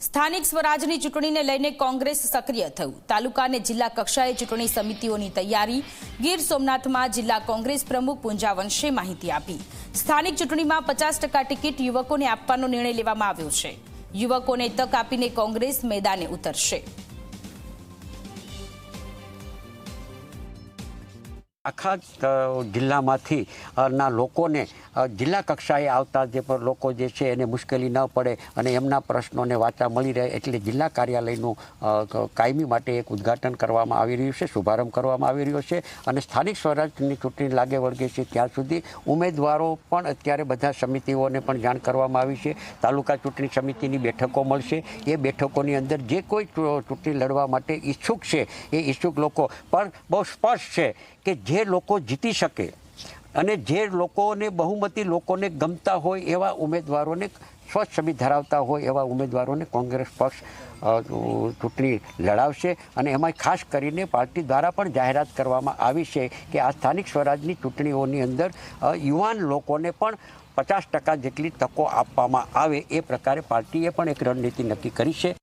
સ્થાનિક સ્વરાજની ચૂંટણીને લઈને કોંગ્રેસ સક્રિય થયું। તાલુકા અને જિલ્લા કક્ષાએ ચૂંટણી સમિતિઓની તૈયારી। ગીર સોમનાથમાં જિલ્લા કોંગ્રેસ પ્રમુખ પૂંજા વંશે માહિતી આપી। સ્થાનિક ચૂંટણીમાં 50% ટિકિટ યુવકોને આપવાનો નિર્ણય લેવામાં આવ્યો છે। યુવકોને તક આપીને કોંગ્રેસ મેદાને ઉતરશે। આખા જિલ્લામાંથી ના લોકોને જિલ્લા કક્ષાએ આવતા જે લોકો જે છે એને મુશ્કેલી ન પડે અને એમના પ્રશ્નોને વાચા મળી રહે એટલે જિલ્લા કાર્યાલયનું કાયમી માટે એક ઉદ્ઘાટન કરવામાં આવી રહ્યું છે, શુભારંભ કરવામાં આવી રહ્યો છે। અને સ્થાનિક સ્વરાજની ચૂંટણી લાગે વળગે છે ત્યાં સુધી ઉમેદવારો પણ અત્યારે બધા સમિતિઓને પણ જાણ કરવામાં આવી છે। તાલુકા ચૂંટણી સમિતિની બેઠકો મળશે, એ બેઠકોની અંદર જે કોઈ ચૂંટણી લડવા માટે ઈચ્છુક છે એ ઈચ્છુક લોકો પણ બહુ સ્પષ્ટ છે કે જે લોકો જીતી શકે અને જે લોકોને બહુમતી લોકોને ગમતા હોય એવા ઉમેદવારોને, સ્વચ્છ છબી ધરાવતા હોય એવા ઉમેદવારોને કોંગ્રેસ પક્ષ ચૂંટણી લડાવશે। અને એમાં ખાસ કરીને પાર્ટી દ્વારા પણ જાહેરાત કરવામાં આવી છે કે આ સ્થાનિક સ્વરાજની ચૂંટણીઓની અંદર યુવાન લોકોને પણ 50% જેટલી તકો આપવામાં આવે એ પ્રકારે પાર્ટીએ પણ એક રણનીતિ નક્કી કરી છે।